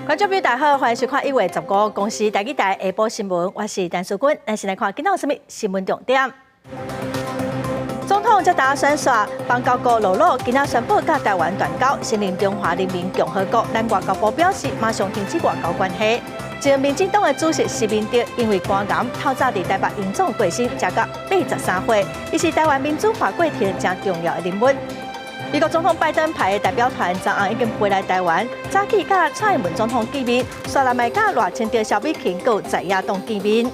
观众朋友大家好，欢迎收看1月15公司台语台下晡新闻，我是陈淑君。咱先来看今仔有什么新闻重点。总统接答宣说，邦交国罗罗今仔宣布甲台湾断交，承认中华人民共和国。咱外交部表示，马上停止外交关系。前民进党的主席施明德因为肝癌，透早伫台北营总过身，才到83岁，伊是台湾民主化过程真重要的人物。美国总统拜登派的代表团昨暗已经飞来台湾，早起甲蔡英文总统见面，刷来卖甲赖清德、萧美琴佮在野党见面。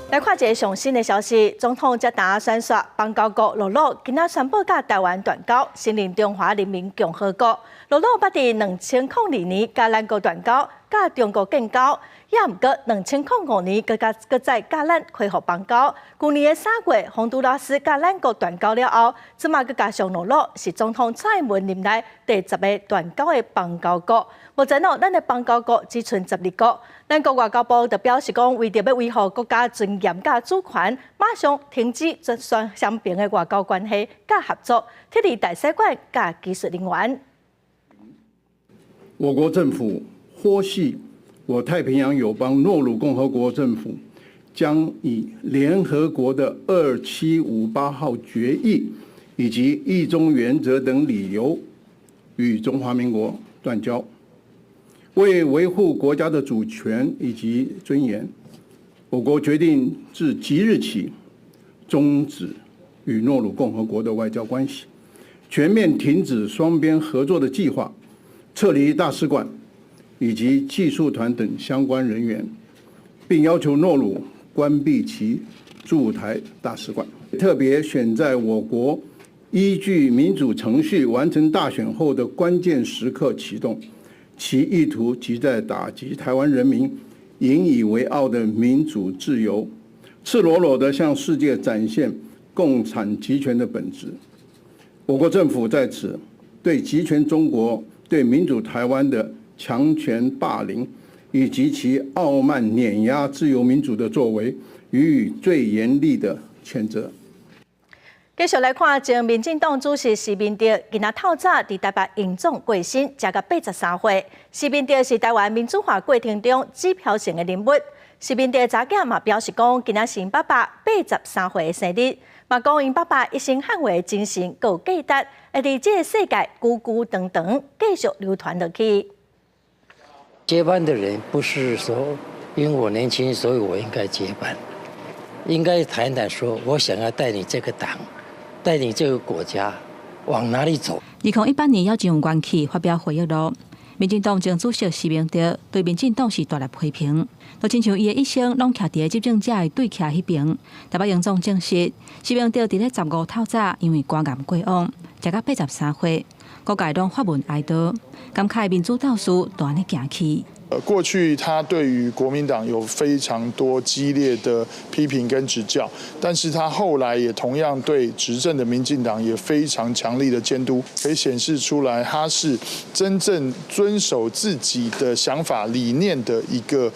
来看一个上新的消息，总统接答宣说，邦交国罗罗今仔宣布甲台湾断交，承认中华人民共和国。罗罗捌伫2002年甲咱国断交，甲中国建交，也毋过2005年佮再甲咱恢复邦交。去年的3月，洪都拉斯甲咱国断交了后，即马佮加上罗罗，是总统蔡英文任内第10个断交的邦交国。目前咱的邦交国只剩12个。咱国外交部就表示讲，为着要维护国家尊严甲主权，马上停止双边的外交关系甲合作，撤离大使馆甲技术人员。我国政府获悉，我太平洋友邦诺鲁共和国政府将以联合国的2758号决议以及一中原则等理由，与中华民国断交。为维护国家的主权以及尊严，我国决定自即日起终止与诺鲁共和国的外交关系，全面停止双边合作的计划，撤离大使馆以及技术团等相关人员，并要求诺鲁关闭其驻台大使馆。特别选在我国依据民主程序完成大选后的关键时刻启动。其意图即在打击台湾人民引以为傲的民主自由，赤裸裸地向世界展现共产集权的本质。我国政府在此对集权中国对民主台湾的强权霸凌，以及其傲慢碾压自由民主的作为，予以最严厉的谴责。继续来看，前民进党主席施明德今仔透早伫台北营总过身，才到83岁。施明德是台湾民主化过程中指标性的人物。施明德查囝嘛表示讲，今仔是因爸爸83岁的生日，嘛讲因爸爸一生捍卫精神佮价值，会伫这个世界久久长长继续流传落去。接班的人不是说因为我年轻，所以我应该接班，应该谈谈说，我想要带你这个党。带领这个国家往哪里走？2018年要进入元气发表回忆录，民进党前主席施明德对民进党是大力批评，就亲像伊的一生拢徛伫执政者的对徛迄边。台北营总证实，施明德伫咧15透早因为肝癌过往，才到83岁，各界拢发文哀悼，感慨民主倒数就安尼行去。过去他对于国民党有非常多激烈的批评跟指教，但是他后来也同样对执政的民进党也非常强力的监督，可以显示出来他是真正遵守自己的想法理念的一个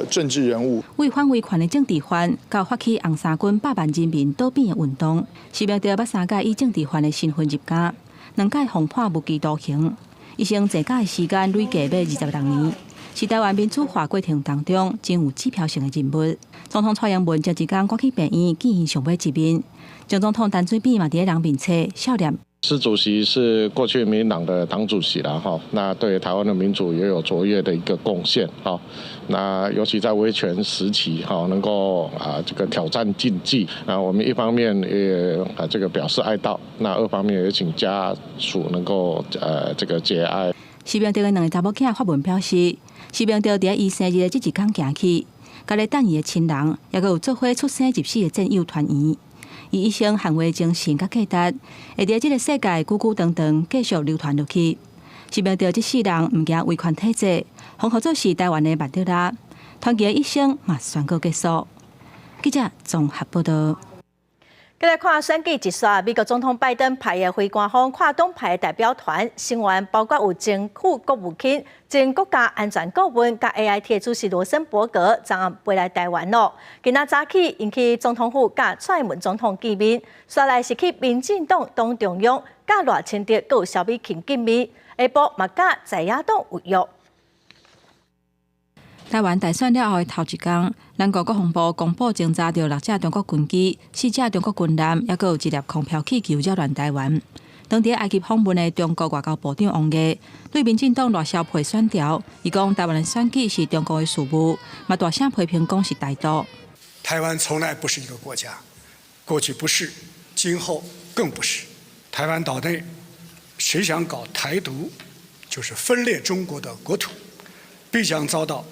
政治人物。为反维权的政治犯，到发起红衫军100万人民倒变的运动，施明德捌3届以政治犯的身份入监，2届封判无期徒刑，一生坐监的时间累计要26年。是台湾民主化过程当中真有指标性的人物。总统蔡英文前一天赶去病院见伊上尾一面，前总统陈水扁嘛伫咧人面前笑脸。施主席是过去民进党的党主席啦，哈，那对台湾的民主也有卓越的一个贡献，哈，那尤其在威权时期，哈，能够这个挑战禁忌，我们一方面也这个表示哀悼，那2方面也请家属能够这个节哀。施明德的2个查某囝发文表示，施明德伫伊生日的这一天行去，甲咧等伊的亲人，也佮有做伙出生入死的战友团圆。伊一生捍卫精神甲价值，会伫这个世界久久长长继续流传落去。施明德这世人毋惊威权体制，封号做是台湾的曼德拉，团结的一生嘛宣告结束。记者综合报道。再来看选举一刷，美国总统拜登派的非官方跨党派代表团成员包括有政府国务卿、前国家安全顾问甲 AIT 的主席罗森伯格，昨暗飞来台湾咯。今仔早起，因去总统府甲蔡英文总统见面，刷来是去民进党党中央甲赖清德佮萧美琴见面。下晡嘛甲在野党有约。台湾大选了后的头一天，咱国国防部公布侦查到6架中国军机、4架中国军舰，也有1粒空飘气球扰乱台湾。当地埃及访问的中国外交部长王毅对民进党热销配选条，伊讲台湾的选举是中国的事务，嘛大声批评讲是台独。台湾从来不是一个国家，过去不是，今后更不是。台湾岛内谁想搞台独，就是分裂中国的国土，必将遭到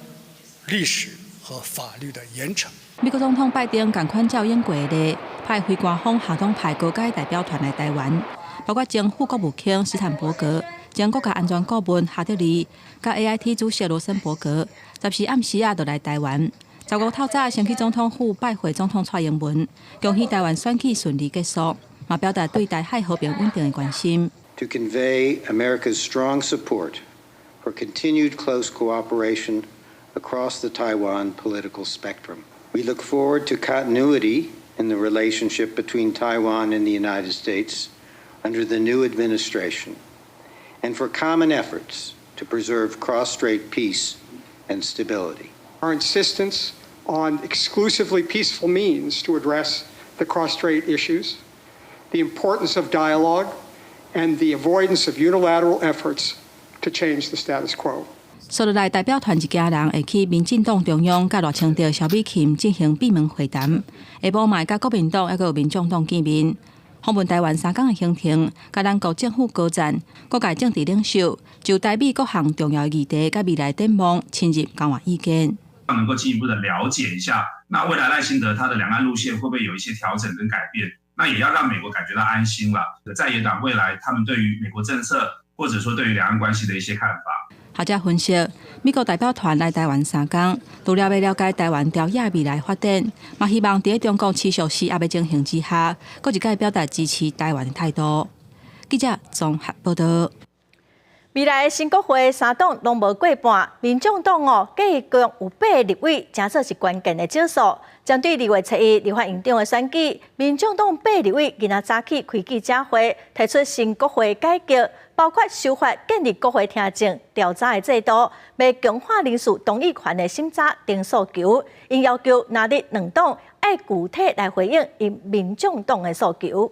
历史和法律的严惩。美国总统拜登同款照演过的，派非官方夏东派高阶代表团来台湾。包括前副国务卿斯坦伯格、前国家安全顾问哈德利、甲 AIT 主席罗森伯格，10时暗时就来台湾。15透早先去总统府拜会总统蔡英文，恭喜台湾选举顺利结束，嘛表达对台海和平稳定的关心。To convey America's strong support for continued close cooperation across the Taiwan political spectrum. We look forward to continuity in the relationship between Taiwan and the United States under the new administration, and for common efforts to preserve cross-strait peace and stability. Our insistence on exclusively peaceful means to address the cross-strait issues, the importance of dialogue, and the avoidance of unilateral efforts to change the status quo. 所来代表团一家人会去民进党中央甲赖清德、萧美琴进行闭门会谈，下晡嘛甲国民党还有民众党见面。访问台湾3天的行程，甲咱国政府高层、各界政治领袖就台美各项重要议题甲未来展望深入交换意见，能够进一步的了解一下，那未来赖清德他的两岸路线会不会有一些调整跟改变？那也要让美国感觉到安心了。在野党未来他们对于美国政策或者说对于两岸关系的一些看法。学者分析，美国代表团来台湾3天，除了要了解台湾朝野未来发展，嘛希望在中国持续施压的情形之下，各一界表达支持台湾的态度。记者综合报道。未来新国会3党拢无过半，民众党计共有8立委，真做是关键的少数。针对2月7日立法院长的选举，民众党8立委今仔早起开记者会，提出新国会改革，包括修法建立国会听证调查的制度，要强化人事同意权的审查等诉求。因要求哪日2党要具体来回应因民众党的诉求。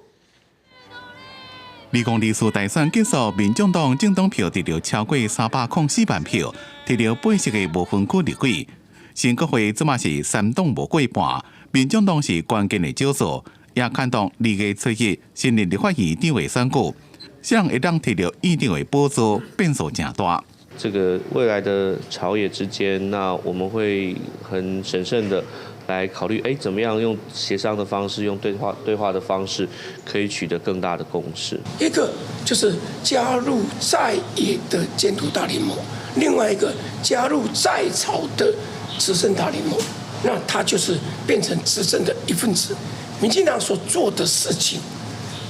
2024大选结束，民众党政党票得了超过304万票，得了80个无分区立委。新国会即嘛是3党无过半，民众党是关键的少数，也看到2月7日新任立法院长的选举，向会当得了议长的宝座，变数真大。这个未来的朝野之间，那我们会很审慎的来考虑，怎么样用协商的方式，用对话的方式，可以取得更大的共识。一个就是加入在野的监督大联盟，另外一个加入在朝的执政大联盟，那他就是变成执政的一份子。民进党所做的事情，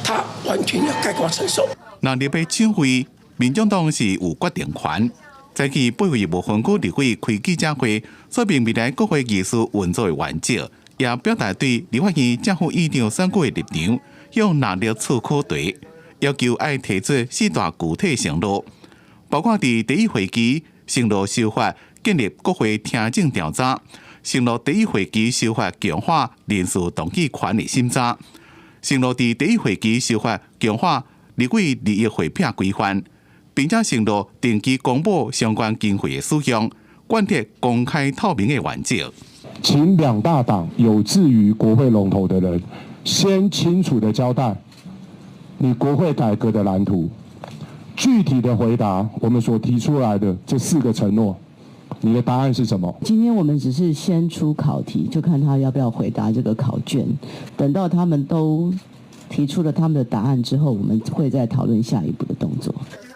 他完全要概括承受。那立法请会，民众党是有决定权。早起8位无分区立委开记者会，说明未来国会议事运作的原则，也表达对立法院正副议长选举的立场，用哪力处可对，要求爱提出4大具体承诺，包括伫第1会期承诺修法建立国会听证调查，承诺第1会期修法强化人事同意权的审查，承诺伫第1会期修法强化立委利益回避规范。并且承诺定期公布相关经费的使用，贯彻公开透明的原则。请2大党有志于国会龙头的人，先清楚的交代你国会改革的蓝图，具体的回答我们所提出来的这4个承诺。你的答案是什么？今天我们只是先出考题，就看他要不要回答这个考卷。等到他们都提出了他们的答案之后，我们会再讨论下一步的动作。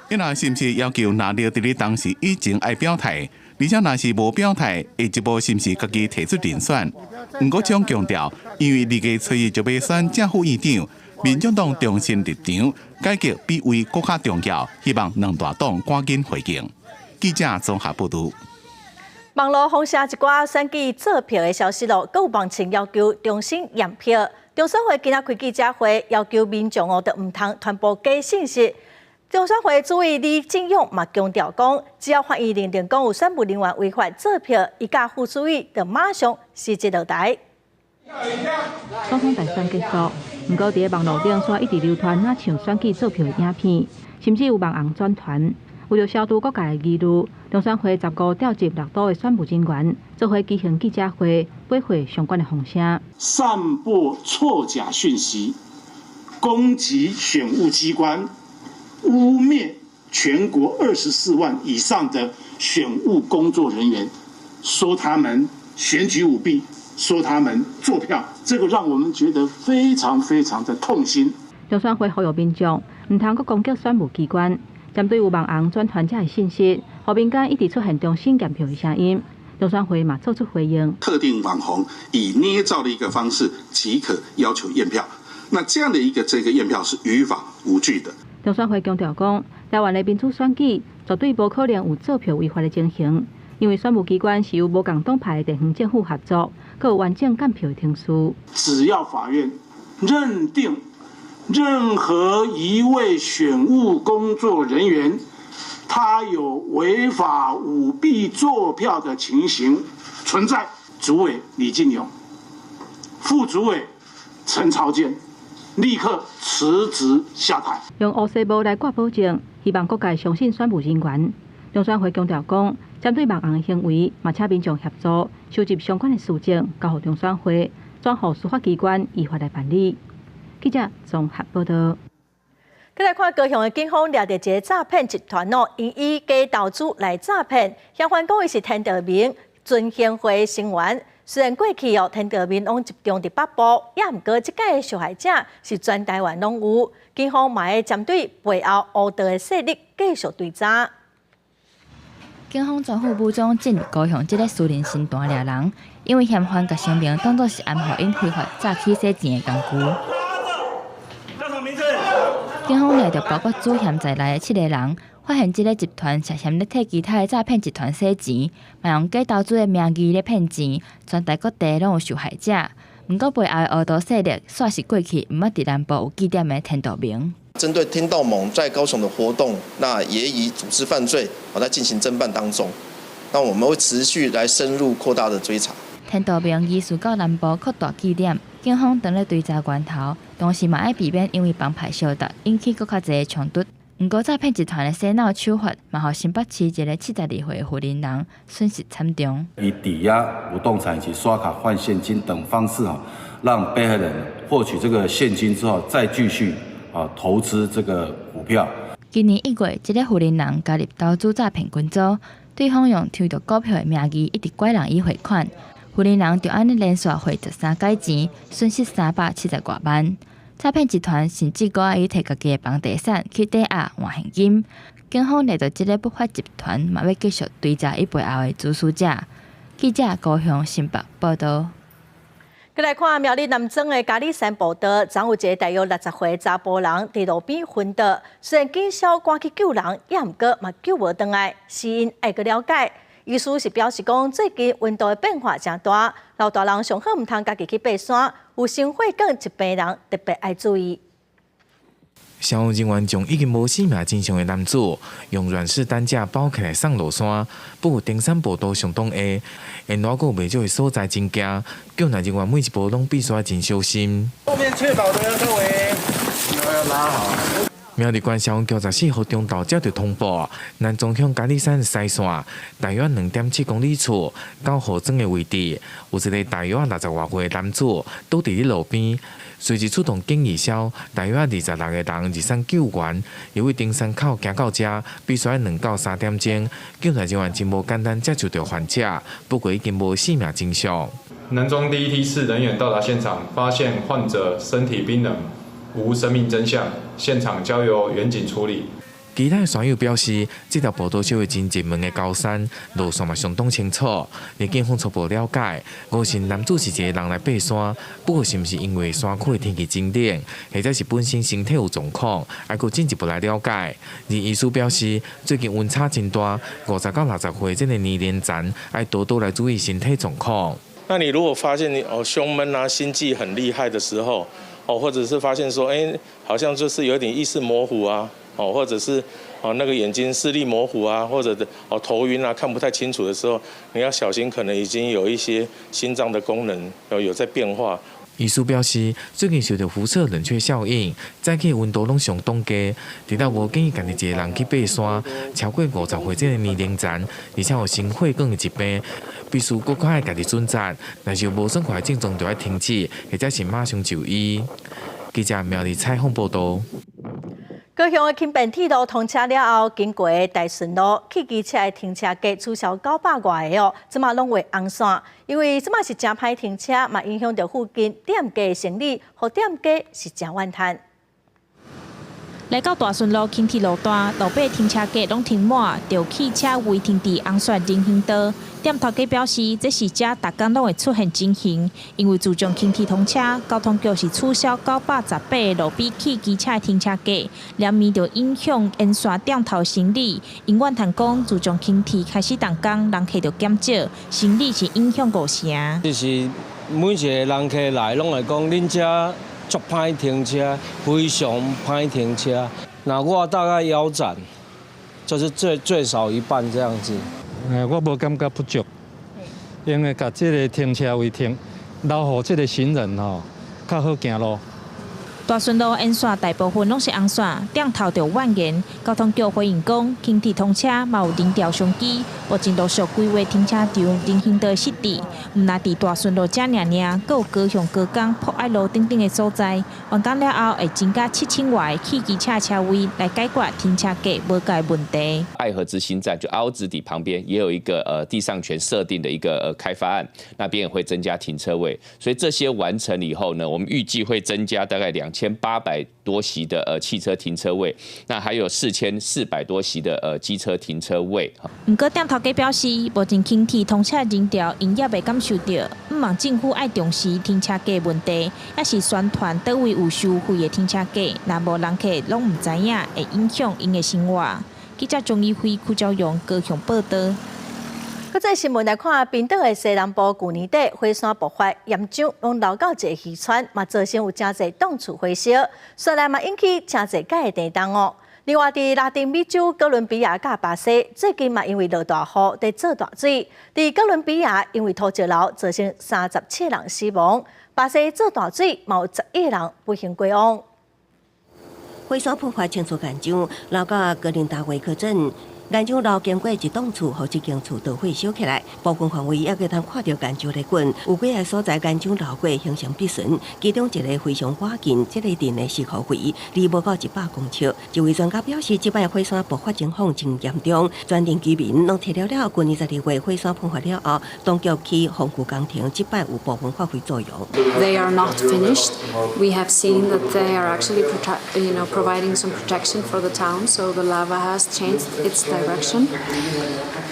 伊若是毋是要求拿了伫咧当时以前爱表态，而且若是无表态，下一步是毋是家己提出人选？毋过将强调，因为2月7日就要选正副议长，民众党中心立场改革比为更加重要，希望2大党赶紧回应。记者综合报道。网络轰下一寡选举做票的消息咯，各有网情要求重新验票。中选会今仔开记者会，要求民众都唔通传播假信息。中选会主委李进勇嘛强调讲，只要发现认定讲有选务人员违法做票，伊甲副主委就马上辞职落台。总统大选结束，不过伫网络顶煞一直流传那像选举做票的影片，甚至有网红转传。为了消除各界的疑虑，中选会15调集6都的选务人员，做伙举行记者会，驳回相关的风声。散播错假讯息，攻击选务机关，污蔑全国24万以上的选务工作人员，说他们选举舞弊，说他们做票，这个让我们觉得非常非常的痛心。中选会呼吁民众唔通阁攻击选务机关。针对有网红转传这的信息，后民间一直出现中心检票的声音，中选会嘛做出回应。特定网红以捏造的一个方式即可要求验票，那这样的一个验票是于法无据的。中选会强调讲，台湾的民主选举绝对无可能有做票违法的情形，因为选务机关是由无共党派的地方政府合作，佮有完整检票的程序。只要法院认定任何一位选务工作人员，他有违法舞弊作票的情形存在，主委李进勇、副主委陈朝健立刻辞职下台。用乌西部来挂保证，希望各界相信选务人员。中选会强调讲，针对网红的行为，嘛请民众协助收集相关的事证，交予中选会，转予司法机关依法来办理。记者综合报道。再来看高雄的警方抓到一个诈骗集团因以假投资来诈骗，嫌犯讲伊是天道明尊贤会成员。虽然过去天道明拢集中伫北部，也毋过即届受害者是全台湾拢有。警方嘛会针对背后黑道的势力继续追查。警方全副武装进入高雄这个私人新单抓人，因为嫌犯甲声明当作是安互因非法诈欺洗钱的工具。警方抓到包括主嫌在内的7个人，发现这个集团涉嫌咧替其他的诈骗集团洗钱，嘛用假投资的名义咧骗钱，全台各地拢有受害者。不过背后的黑道势力，煞是过去毋捌伫南部有据点的天道明。针对天道盟在高雄的活动，那也以组织犯罪在进行侦办当中。那我们会持续来深入扩大的追查。天道明移除到南部扩大据点，警方当咧追查源头，同时嘛爱避免因为帮派相达引起更较侪冲突。不过诈骗集团的洗脑手法，嘛互新北市一个72岁的富人人损失惨重。以抵押不动产以及刷卡换现金等方式让被害人获取这个现金之后，再继续投资这个股票。今年1月，一个富人人加入投资诈骗群组，对方用抽到股票的名义一直拐人以汇款。富人人就安尼连续汇13改钱，损失370多万。诈骗集团甚至搁以摕家己的房地产去抵押换现金。警方抓到这个不法集团，嘛要继续追查伊背后的主使者。记者高雄新北报道。再来看苗栗南庄的嘉里山步道，昨有一个大约60岁查甫人伫路边昏倒，虽然警消赶去救人，也毋过嘛救无回来，死因爱去了解。医师是表示讲，最近温度的变化真大，老大人上好毋通家己去爬山，有心血管疾病人特别爱注意。消防人员将已经无生命迹象的男子用软式担架包起来送落山，不过登山步道相当下，沿路还有未少的所在真惊，救援人员每一步拢必须要真小心。后面确保的各位要拉好。苗栗县消防局14号中昼接到通报，南庄向嘉里山西线大约2.7公里处9号庄的位置，有一个大约60外岁的男子倒伫路边，随即出动警义消大约26个人入山救援。由于登山口行到这，必须要2到3点钟，救援人员真无简单接触到患者，不过已经无生命迹象。南庄第一梯次人员到达现场，发现患者身体冰冷，无生命征象，现场交由远警处理。其他山友表示，这条步道属于真热门的高山，路线嘛相当清楚。而警方初步了解，误信男子是一个人来爬山，不过是毋是因为山区的天气真冷，或者是本身身体有状况，还佫进一步来了解。而医师表示，最近温差真大，50到60岁这个年龄层，要多多来注意身体状况。那你如果发现你胸闷啊、心悸很厉害的时候，或者是发现说，好像就是有点意识模糊啊，或者是那个眼睛视力模糊啊，或者头晕啊，看不太清楚的时候，你要小心，可能已经有一些心脏的功能有在变化。医师表示，最近受到辐射冷却效应，早起温度拢相当低，直到无建议家己一个人去爬山，超过50岁这个年龄层，而且有心血管的疾病，必须搁较爱家己准责，若是有无爽快症状，就要停止，或者是马上就医。记者苗栗采访报道。高雄的轻便铁路通车了后，经过大顺路，汽机车的停车格取消900外个即马拢为红线，因为即马是真歹停车，嘛影响到附近店家的生意，和店家是真怨叹。来到大顺路轻铁路段，路边停车格拢停满，就汽车违停伫红线人行道。店头家表示，这是遮逐工拢会出现情形，因为自从轻铁通车，交通局是取消918个路边汽机车停车格，连面就影响沿线店头生意。因怨叹讲，自从轻铁开始动工，人客就减少，生意是影响5成。就是每一个人客来，拢会讲恁遮足歹停车，非常歹停车。那我大概腰斩，就是最少一半这样子。我无感觉不足，因为甲这个停车位停，留互这个行人较好行路。大顺路沿线大部分拢是红线，店头就怨言。交通局回应讲，轻铁通车嘛有零条商机，目前陆续规划停车场、人行道设置。毋但伫大顺路遮尔，佫有高雄、高港、博爱路等等的所在，完工了后会增加7000外汽机车车位来解决停车格无解问题。爱河之新站就凹子底旁边也有一个地上权设定的一个开发案，那边也会增加停车位，所以这些完成以后呢，我们预计会增加大概2800多席的汽车停车位，那还有4400多席的机车停车位。不过店头家表示，目前轻铁通车人潮营业未感受到，毋望政府爱重视停车格问题，也是宣传倒位有收费的停车格，若无人客拢唔知影，会影响因的生活。记者钟义辉、邱昭勇高雄报道。国际新闻来看，冰岛的西南部去年底火山爆发，岩浆拢流到一个渔村，嘛造成有真侪冻厝火烧，虽然嘛引起真侪界的地动哦。另外，伫拉丁美洲哥伦比亚甲巴西，最近嘛因为落大雨，在做大水。伫哥伦比亚因为土石流造成37人死亡，巴西做大水嘛有11人不幸过往。火山喷发清楚岩浆流到格林达维克镇。岩浆流经过一栋厝，和一间厝都火烧起来，部分范围还可通看到岩浆在滚。有几个所在岩浆流过形成壁唇，其中一个非常接近这个镇的石口围，离无到100公尺。一位专家表示，这摆火山爆发情况真严重，全镇居民拢提了去年22月火山喷发了后，当局去防护工程，这摆有部分发挥作用。They are not finished. We have seen that they are actually providing some protection for the town, so the lava has changed its direction.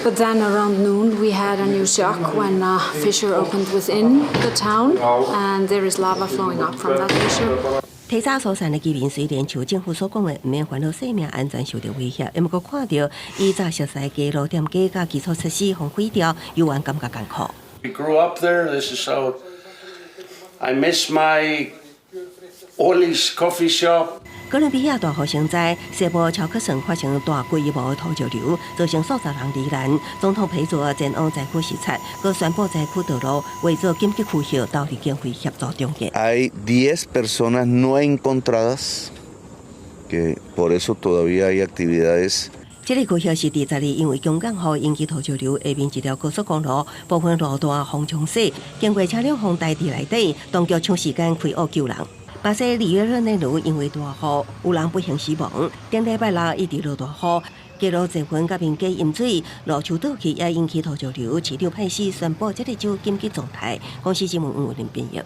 But then around noon we had a new shock when a fissure opened within the town and there is lava flowing up from that fissure. 提早疏散的居民虽然像政府所讲的，唔免烦恼生命安全受到威胁，不过看到伊早熟悉嘅路店街甲基础设施荒废掉，有人感觉艰苦。We grew up there. This is so. I miss my Ollie's coffee shop. 哥伦比亚大雨成灾，西部乔克省发生大规模的土石流，造成数十人罹难。总统佩佐前往灾区视察，佮宣布灾区道路为做紧急呼吁，到地警会协助中介。Hay 10 personas no encontradas, que por eso todavía hay actividades. 这个区域是第12因为强降雨引起土石流，下面一条高速公路部分路段风冲洗，经过车辆风带地内底，当局抢时间开挖救人。巴西2月份内陆因为大雨，有人不幸死亡。顶礼拜六一直落大雨，街路侪分甲边街淹水，路树倒去也引起土石流。市长派斯宣布这个州紧急状态。公司新闻吴林编译。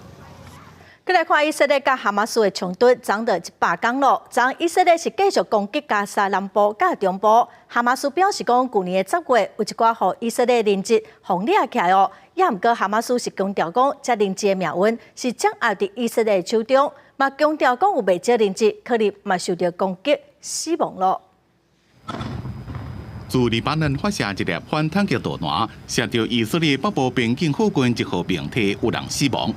再来看以色列甲哈马斯的冲突，涨到100天了。昨以色列是继续攻击加沙南部甲中部。哈马斯表示讲，去年10月有一寡互以色列人质互掠起来哦。也毋过哈马斯是强调讲，这人质的命运是掌握伫以色列手中。嘛强调讲有未少人质可能嘛受到攻击死亡了。自黎巴嫩发射一粒反坦克导弹，射到以色列北部边境附近一号平梯，有人死亡。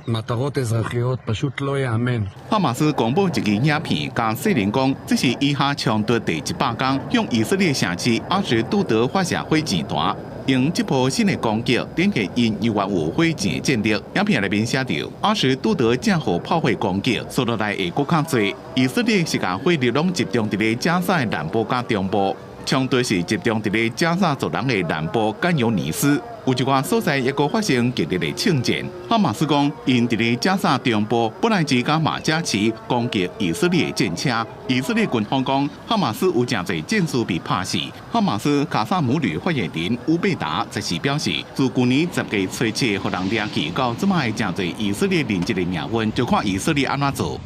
哈马斯公布一支影片，甲说明讲，这是以哈冲突第100天，向以色列城市阿什杜德发射火箭弹。用这波新的攻击，点击因犹原有火箭的战力。影片内面写着，阿什杜德正好炮火攻击，所落来会更较多。以色列是将火力拢集中伫咧加沙的南部甲中部。冲突是集中伫咧加沙族人的南部甘尤尼斯，有一寡所在也阁发生激烈的枪战。哈马斯讲，因伫咧加沙中部本来只甲马加奇攻击以色列的战车。以色列军方讲，哈马斯有真侪战士被拍死。哈马斯卡萨姆旅发言人乌贝达则是表示，自去年10月初7互人掠去到即卖真侪以色列人质的命运，就看以色列安怎做。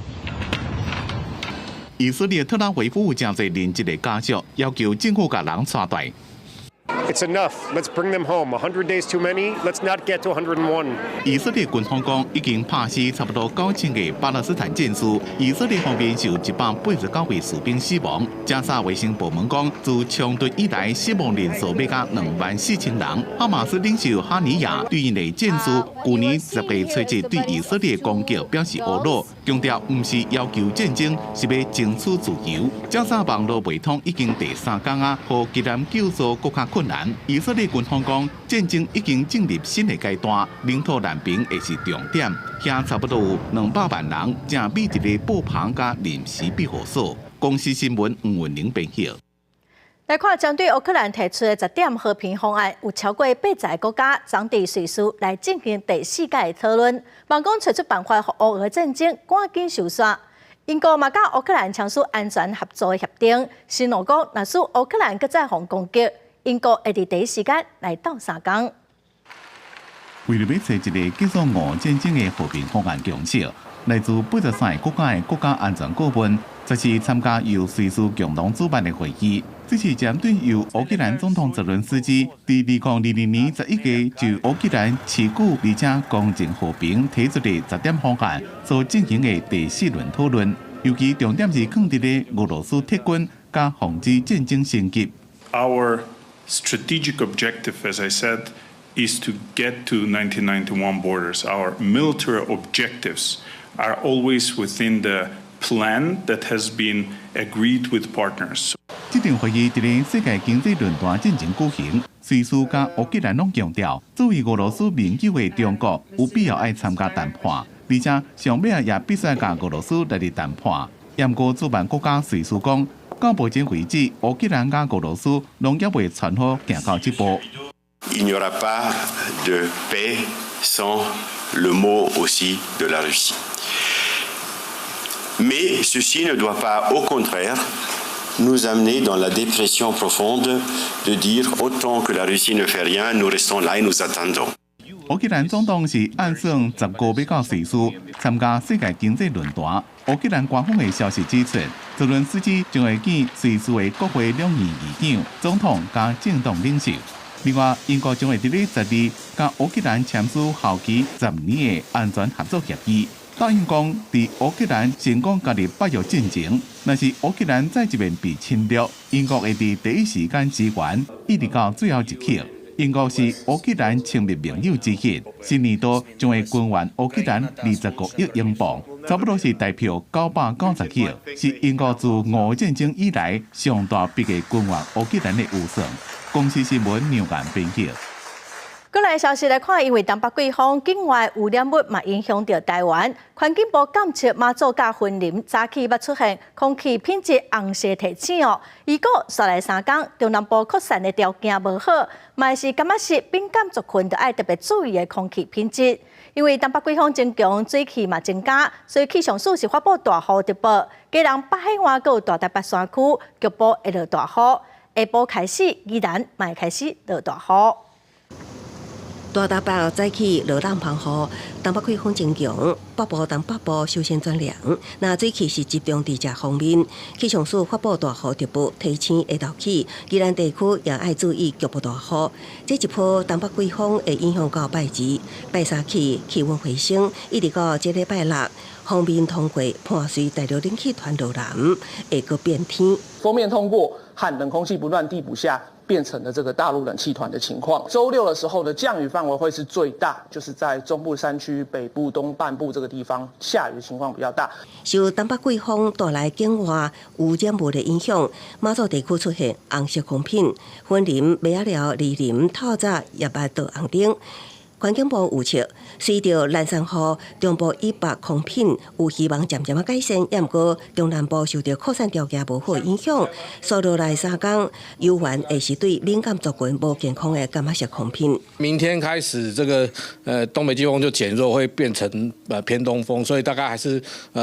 以色列特拉维夫有真侪人质的家属要求政府甲人带带。It's enough. Let's bring them home. 100 days too many. Let's not get to 101. 以色列军方讲已经拍死差不多9000个巴勒斯坦战士，以色列方面有189位士兵死亡。加沙卫生部门讲，自冲突以来死亡人数要到24000人。哈马斯领袖哈尼亚对因的战士去年10月初7对以色列攻击表示懊恼，强调不是要求战争，是要争取自由。加沙网络未通已经第3天啊，和吉兰救助更加困难。以色列军方讲，战争已经进入新的阶段，领土难平会是重点。遐差不多有200万人正秘伫咧布棚甲临时庇护所。公司新闻黄文玲编译。来看针对乌克兰提出的10点和平方案，有超过80个国家总伫瑞士来进行第4届的讨论，望讲找出办法，让乌俄战争赶紧收煞。英国嘛甲乌克兰签署安全合作的协定，承诺讲，若使乌克兰搁再防攻击，英国会伫第一时间来到3天。为了要找一个结束俄乌战争的和平方案共识，来自83个国家的国家安全顾问，这是参加由瑞士共同主办的会议。这是针对由乌克兰总统泽伦斯基伫2020年11月就乌克兰持久而且公正和平提出的10点方案所进行的第4轮讨论，尤其重点是放伫咧俄羅斯撤軍加防止戰爭升級。Our strategic objective, as I said, is to get to 1991 borders. Our military objectives are always within the plan that has been agreed with partners. 这场会议伫咧世界经济论坛进行举行，瑞士甲乌克兰拢强调，作为俄罗斯盟友的中国有必要爱参加谈判，而且上尾也必须甲俄罗斯来伫谈判。严格主办国家瑞士讲，到目前为止，乌克兰甲俄罗斯拢还未传好行到这步。Il n'y aura pas de paix sans le mot aussi de la Russie. Mais ceci ne doit pas, au contraire, nous amener dans la dépression profonde de dire autant que la Russie ne fait rien, nous restons là et nous attendons. 乌克兰总统是按算15要到瑞士参加世界经济论坛。乌克兰官方的消息指出，泽伦斯基将会见瑞士的国会两院议长、总统加政党领袖。另外，英国将会伫咧12甲乌克兰签署效期10年的安全合作协议。答应讲，伫乌克兰成功加入北约进程，若是乌克兰再一面被侵略，英国会伫第一时间支援，一直到最后一刻。英国是乌克兰亲密盟友之一，新年度将会捐援乌克兰25亿英镑，差不多是代表990亿，是英国自俄乌战争以来上大笔的捐援乌克兰的预算。公司新闻牛眼编辑。过来消息来看，因为东北季风境外污染物嘛影响到台湾，环境部监测马祖甲云林早起捌出现空气品质红色提醒哦。如果刷来3天，中南部扩散的条件无好，嘛是感觉是敏感族群就爱特别注意的空气品质。因为东北季风增强，水汽嘛增加，所以气象署是发布大雨特报，基隆、北海岸佮大台北山区局部会落大雨，下晡开始依然嘛会开始落大雨。大台北早起落冷风雨，东北季风增强，北部、东北部首先转凉。那水汽是集中伫这方面，气象署发布大雨特报，提醒下昼起，宜兰地区也爱注意局部大雨。这一波东北季风会影响到拜二、拜三起气温回升，一直到这礼拜6，锋面通过，伴随大陆冷气团落南，会阁变天。锋面通过和冷空气不断递补下，变成了这个大陆冷气团的情况。周六的时候的降雨范围会是最大，就是在中部山区、北部东半部这个地方下雨的情况比较大。受东北季风带来境外有染雾的影响，马祖地区出现红色空品，云林、麦仔寮、梨林、透早也捌到红灯。环境部预测，随着南山雨，中部以北空品有希望渐渐改善，也毋过中南部受到扩散条件无好的影响，所落来3天，有缘会是对敏感族群无健康的柑仔色空品。明天开始，这个东北季风就减弱，会变成偏东风，所以大概还是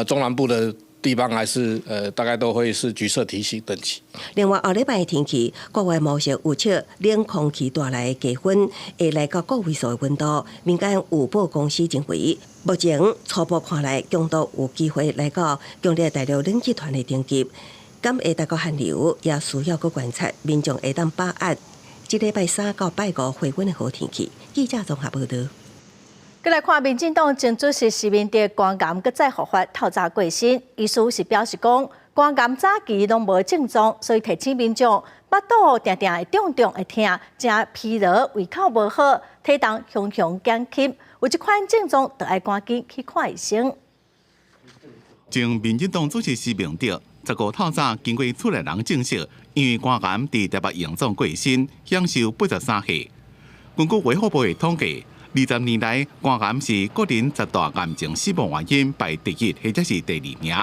中南部的地方还是大概都会是橘色提醒等级。另外，后礼拜的天气，国外模式预测冷空气带来的高温会来到个位数的温度，民间预报公司认为，目前初步看来，强度有机会来到强烈大陆冷气团的等级。敢会达到寒流，也需要去观察民众会当把握这礼拜3到拜5回温的好天气。记者综合报道。再来看，民进党前主席施明德肝癌搁再复发，透早过身。医师是表示讲，肝癌早期拢无症状，所以提醒民众，腹肚定定会痛会痛，真疲劳，胃口无好，体重雄雄减轻。有这款症状，就要赶紧去看医生。前民进党主席施明德15透早经过厝内人证实，因为肝癌伫台北严重过身，享受83岁。根据卫福部的统计，20年来，肝癌是个人10大癌症死亡原因排第1或者是第2名。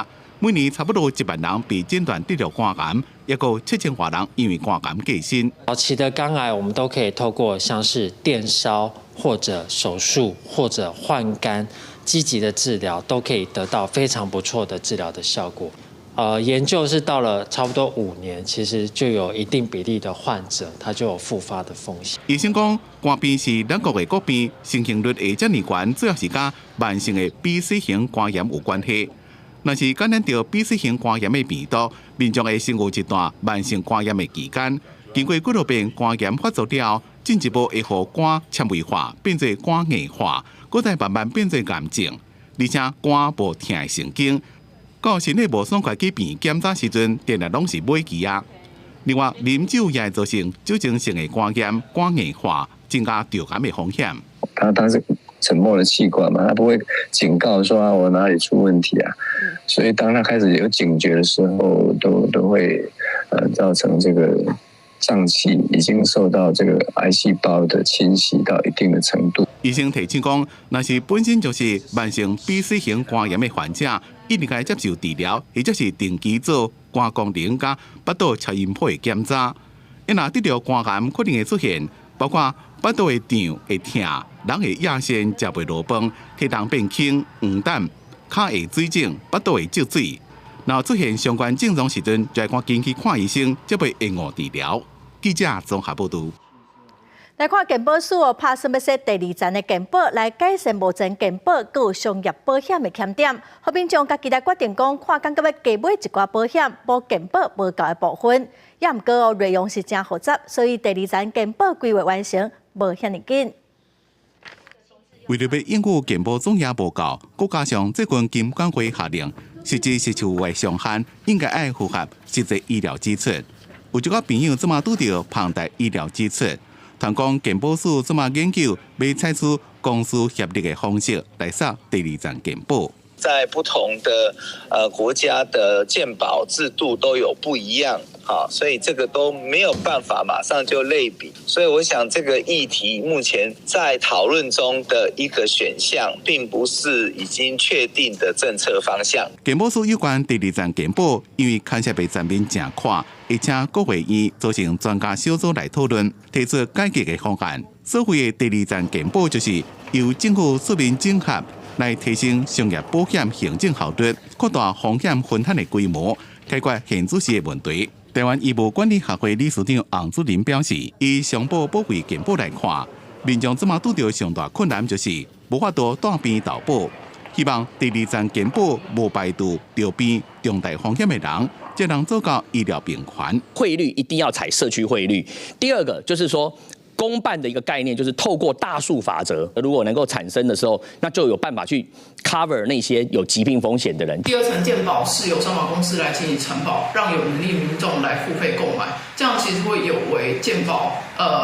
每年差不多1万人被诊断得了肝癌，也有7000多人因为肝癌过身。早期的肝癌，我们都可以透过像是电烧或者手术或者换肝，积极的治疗，都可以得到非常不错的治疗的效果。研究是到了差不多5年，其实就有一定比例的患者，他就有复发的风险。医生讲，肝病是咱国的国病，盛行率会这么高，主要是跟慢性的 B-C 型肝炎有关系。若是感染到 B-C 型肝炎的病毒，民众会经过一段慢性肝炎的期间，经过几多遍肝炎发作了，进一步会让肝纤维化，变做肝硬化，搁再慢慢变做癌症，而且肝无痛的神经。到身体无爽快去病检查时阵，定定拢是尾期啊。另外，啉酒也会造成酒精性的肝炎、肝硬化，增加得癌的风险。他是沉默的器官嘛，他不会警告说我哪里出问题啊。所以当他开始有警觉的时候，都会造成这个脏器已经受到这个癌细胞的侵袭到一定的程度。医生提醒讲，若是本身就是慢性 B-C 型肝炎的患者，一定该接受治疗，或者是定期做肝功能加腹肚超音波的检查。因若得到肝癌，可能会出现包括腹肚会胀、会痛，人会夜先食袂落饭，体重变轻、黄疸，脚会水肿，腹肚会积水。若出现相关症状时阵，就要赶紧去看医生，才袂延误治疗。记者综合报道。来看健保署拍算要设第2站的健保，来改善目前健保佮有商业保险的欠点。好民众家己来决定讲，看敢要加买一寡保险，补健保无够的部分。也毋过内容是真复杂，所以第2站健保规划完成无遐尼紧。为了要应付健保总额无够，再加上这份金管会下令，实际支出的上限应该要符合实际医疗支出。有一个朋友怎么拄到庞大医疗支出？谈讲健保署怎么研究，要采取公私协力的方式来设第2站健保。在不同的国家的健保制度都有不一样，所以这个都没有办法马上就类比。所以我想这个议题目前在讨论中的一个选项，并不是已经确定的政策方向。健保署有关第2站健保，因为看设备产品正快，会请各会议组成专家小组来讨论，提出改革的方案。所谓的第2站健保，就是由政府出面整合，来提升商业保险行政效率，扩大风险分摊的规模，解决现主时的问题。台湾医务管理学会理事长洪子林表示，以商保保费健保来看，民众怎么拄到上大困难就是无法度单边投保。希望第2站健保无排除着边重大风险的人，才能做到医疗平权。汇率一定要采社区汇率。第二个就是说，公办的一个概念，就是透过大数法则，如果能够产生的时候，那就有办法去 cover 那些有疾病风险的人。第二层健保是由商保公司来进行承保，让有能力民众来付费购买，这样其实会有违健保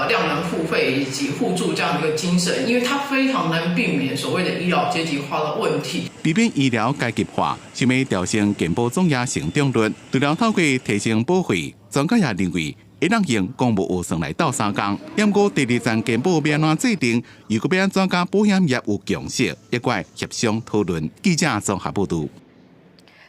量能付费以及互助这样的一个精神，因为它非常难避免所谓的医疗阶级化的问题。避免医疗阶级化，想要调升健保总额成长率，除了透过提升保费，专家也认为。会让用公务预算来斗3工，不过第2站健保要安怎制定，如果要安怎甲保险业有共识，一块协商讨论。记者综合报道。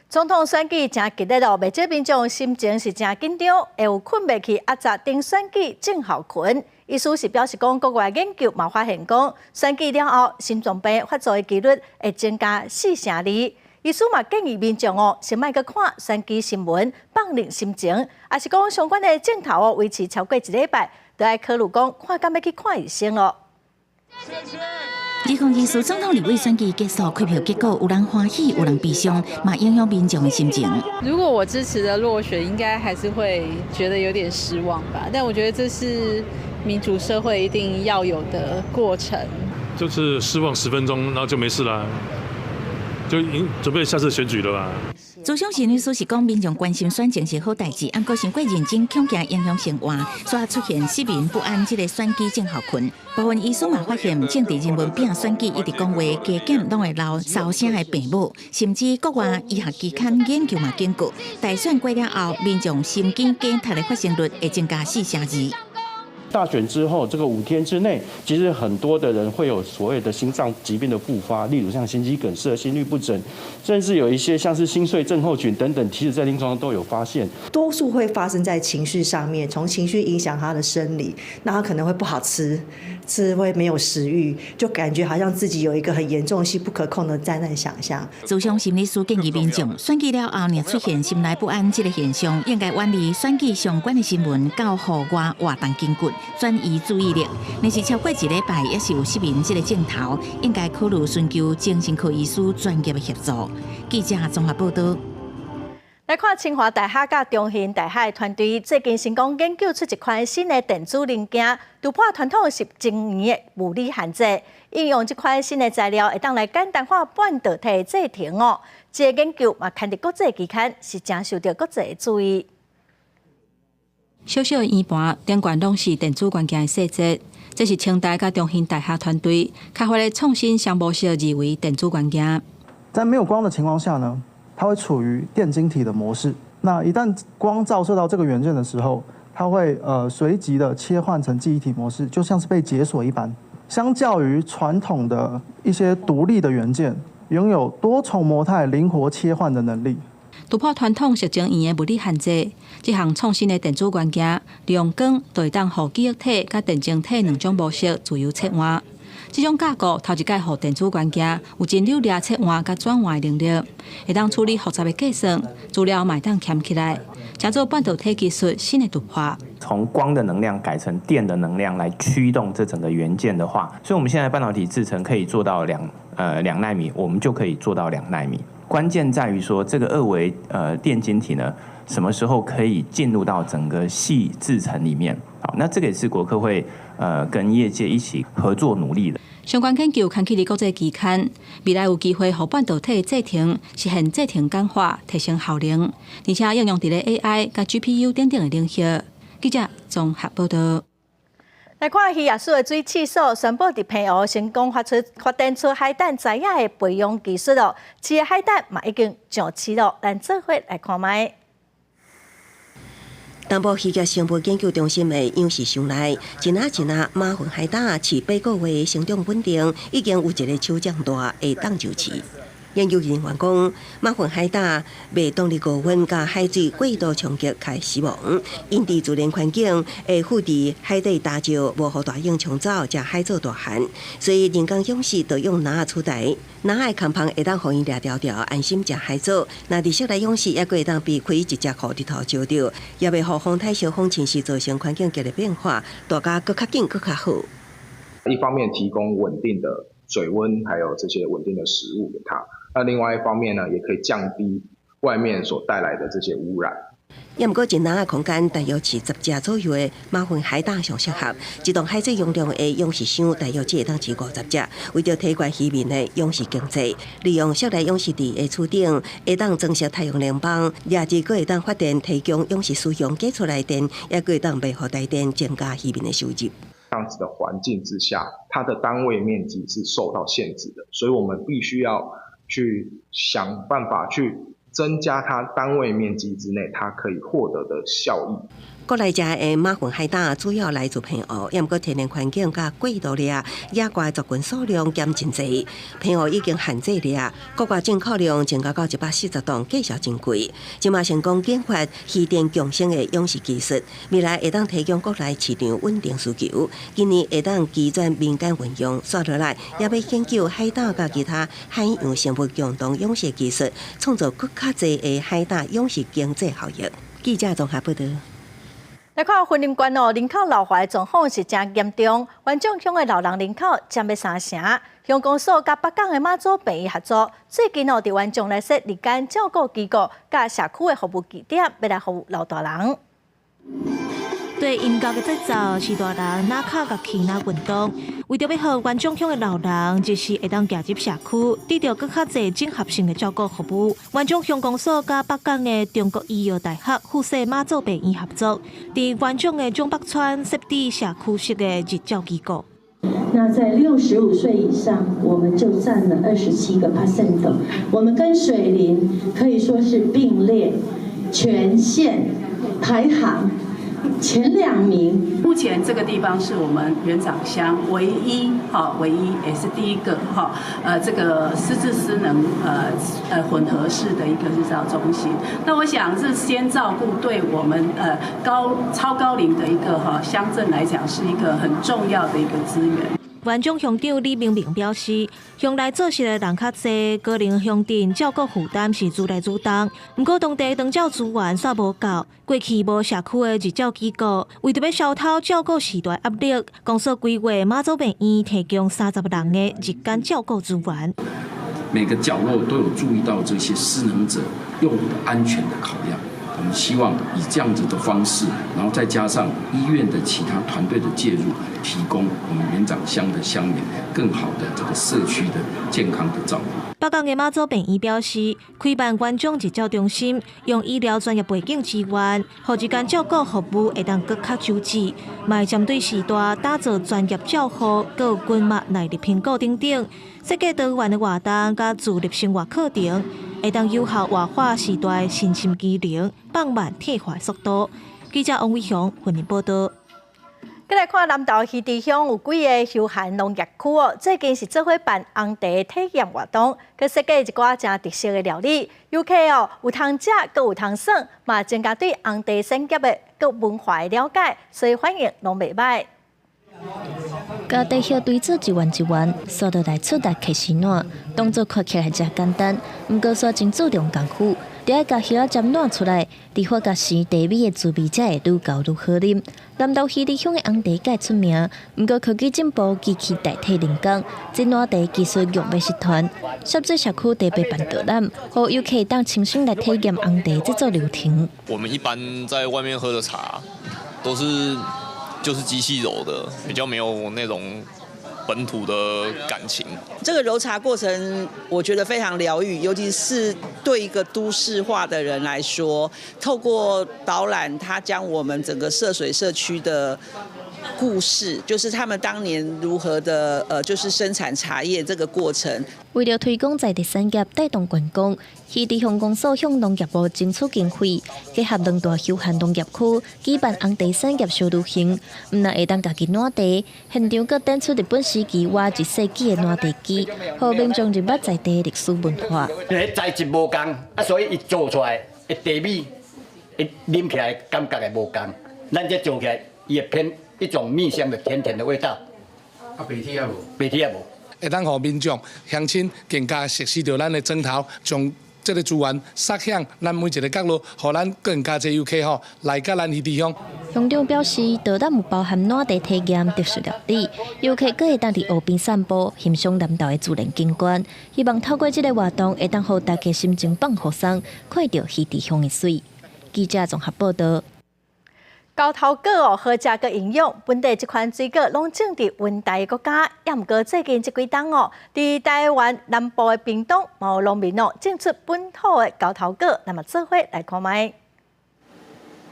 总统选举真激烈咯，未少民众心情是真紧张，会有困袂去压榨定选举正效群。意思是表示讲，国外研究嘛发现讲，选举了后心脏病发作的几率会增加4成2。意思嘛建议民众先莫去看选举新闻，放冷心情，也是讲相关的镜头维持超过1礼拜，都要考虑讲看敢要去看医生咯。 2024总统立委选举结束，开票结果有人欢喜，有人悲伤，嘛影响民众的心情。如果我支持的落选，应该还是会觉得有点失望吧。但我觉得这是民主社会一定要有的过程。就是失望10分钟，然后就没事了。 就准备下次选举了吧。朱湘新律师是讲，民众关心选情是好代志，不过伤过认真，恐惊影响生活，所以出现失眠不安这个选举症候群。部分医生嘛发现，政治人物拼选举一直讲话，加减拢会闹烧声的病母，甚至国外医学期刊研究嘛根据，大选过了后，民众心肌梗塞的发生率会增加4成2。 大选之后，这个5天之内，其实很多的人会有所谓的心脏疾病的复发，例如像心肌梗塞、心律不整，甚至有一些像是心碎症候群等等，其实在临床上都有发现。多数会发生在情绪上面，从情绪影响他的生理，那他可能会不好吃会没有食欲，就感觉好像自己有一个很严重、心不可控的灾难想象。朱湘心理师建议民众选举了后，若出现心内不安这个现象，应该远离选举相关的新闻，到户外活动筋骨。 转移注意力，若是超过1礼拜，也是有失眠这个症头，应该考虑寻求精神科医师专业的协助。记者综合报道。来看清华大学甲中兴大学团队最近成功研究出一款新的电子零件，突破传统10年的物理限制。应用这款新的材料，会当来简单化半导体制成哦。这个研究嘛，刊伫国际期刊，是真受到国际的注意。 小小的圆盘顶管拢是电子元件的细节，这是清大甲中兴大学团队开发的创新相模式2维电子元件。在没有光的情况下呢，它会处于电晶体的模式。那一旦光照射到这个元件的时候，它会随即的切换成记忆体模式，就像是被解锁一般。相较于传统的一些独立的元件，拥有多重模态灵活切换的能力。 突破传统实证圆的物理限制，这项创新的电子元件利用光，就会当互记忆体甲电晶体2种模式自由切换。这种架构头一届互电子元件有真流量切换甲转换的能力，会当处理复杂的计算，资料嘛当捡起来，加做半导体技术新的突破。从光的能量改成电的能量来驱动这整个元件的话，所以我们现在半导体制程可以做到2奈米，我们就可以做到2奈米。 关键在于说，这个2维电晶体呢，什么时候可以进入到整个细制程里面？好，那这个也是国科会跟业界一起合作努力的。相关研究刊起伫国际期刊，未来有机会互半导体制程实现制程简化，提升效能，而且应用伫咧 AI 甲 GPU 等等的领域。记者综合报道。 来看希亚斯的水厕所宣布伫澎湖成功发展出海胆仔仔的培养技术咯，饲的海胆嘛已经上市咯，咱做伙来看卖。东部渔业生物研究中心的养殖箱内，一只马粪海胆饲8个月，成长稳定，已经有一个手掌大，会当就饲。 研究人员讲，马粪海胆袂当伫高温甲海水过度冲击开死亡，因伫自然环境会附伫海底大石，无互大影冲走，食海藻大汉，所以人工养殖就用篮取代。篮的空棚会当互因掠条条，安心食海藻。那伫室内养殖，抑会当避开一只裤日头照到，也袂互风太小风侵蚀造成环境剧烈变化，大家更较紧更较好。一方面提供稳定的水温，还有这些稳定的食物给它。那另外一方面呢，也可以降低外面所带来的这些污染。也毋过一篮空间大约是10只左右的马粪海胆上适合，一栋海水容量的勇士箱大约只会当饲50只。为着提高渔民的勇士经济，利用室内勇士池的厝顶，会当装设太阳能板，也至佫会当发电提供勇士使用基础来电，也佫会当卖互台电，增加渔民的收入。这样子的环境之下，它的单位面积是受到限制的，所以我们必须要去想办法去增加它单位面积之内它可以获得的效益。国内食的马粪海胆主要来自澎湖，也毋过天然环境甲贵度掠野怪族群数量减真济，澎湖已经限制掠，国外进口量增加到140吨，计小真贵。即马成功研发渔电共生的勇士技术，未来会当提供国内市场稳定需求。今年会当基转民间运用，刷落来也要研究海胆甲其他海洋生物共同勇士技术，创造更较侪的海胆勇士经济效益。记者综合报道。来看云林县人口老化的状况是真严重，元种乡的老人人口占要3成。乡公所甲北港的妈祖病院合作，最近伫元种来设日间照顾机构，甲社区的服务据点，要来服务老大人。对因教的节奏是大人哪卡甲去哪运动，为着要互元种乡的老人，就是会当行入社区，得到更较侪整合性的照顾服务。元种乡公所甲北港的中国医药大学附设妈祖病院合作，伫元种的中北村设置社区式的日照机构。那在65岁以上，我们就占了27%。我们跟水林可以说是并列，全县排行前2名。目前这个地方是我们元长乡唯一也是第一个这个失智失能混合式的一个日照中心。那我想日间照顾对我们超高龄的一个乡镇来讲是一个很重要的一个资源。元种乡长李明明表示，乡内做事的人较侪，高龄乡镇照顾负担是愈来愈重。不过当地长照资源煞无够，过去无社区的日照机构，为着要消透照顾时代压力，公所规划妈祖病院提供30人的日间照顾资源。每个角落都有注意到这些失能者用的安全的考量。我们希望以这样子的方式，然后再加上医院的其他团队的介入，提供我们元长乡的乡民更好的这个社区的健康的照顾。北港的妈祖病院表示，开办元种日照中心，用医疗专业背景支援，让日间照顾服务会当更较周至，嘛会针对时代打造专业照护，各有均码耐力评估等等，设计多元的活动甲自立生活课程。会当有效活化时代身心机能，放慢退化速度。记者王伟雄云林报道。再来看南投溪地乡有几个休闲农业区最近是做伙办红茶体验活动，佮设计一寡真特色的料理，游客有通食，佮有通耍，嘛增加对红茶产业的佮文化的了解，所以欢迎拢袂歹。甲地叶堆做一丸一丸，刷到来出来客时暖，动作看起来真简单，毋过煞真注重功夫。伫爱甲叶针暖出来，伫发酵时茶味的滋味才会愈高愈好啉。南投溪地乡的红茶介出名，毋过科技进步，机器代替人工，真暖茶技术用要实团，设置社区特别办导览，互游客当亲身来体验红茶制作流程。我们一般在外面喝的茶，都是就是机器揉的，比较没有那种本土的感情。这个揉茶过程，我觉得非常疗愈，尤其是对一个都市化的人来说，透过导览，他将我们整个涉水社区的故事，就是他们当年如何的就是生产茶叶这个过程。为了推广在地产业，带动观光，溪地乡公所向农业部争取经费，结合2大休闲农业区，举办红茶产业小旅行。唔但会当家己暖茶，现场阁展出日本时期挖1世纪的暖茶机，互民众入捌在地历史文化。材质无同，所以伊做出来的茶味，伊啉起来感觉会无同。咱这做起来，伊会偏一种蜜香的甜甜的味道。白铁也无，白铁也无。会当互民众乡亲更加熟悉到咱的庄头，将这个资源撒向咱每一个角落，互咱更加侪游客来到咱溪地乡。乡长表示，导览有包含暖茶体验、特殊料理，游客阁会当伫湖边散步，欣赏南投的自然景观。希望透过这个活动，会当互大家心情放松，看到溪地乡的水。记者综合报道。高头果好食个营养，本地这款水果拢种伫温带的国家，也毋过最近这几冬伫台湾南部的屏东，有农民种出本土的高头果，那么做伙来看卖。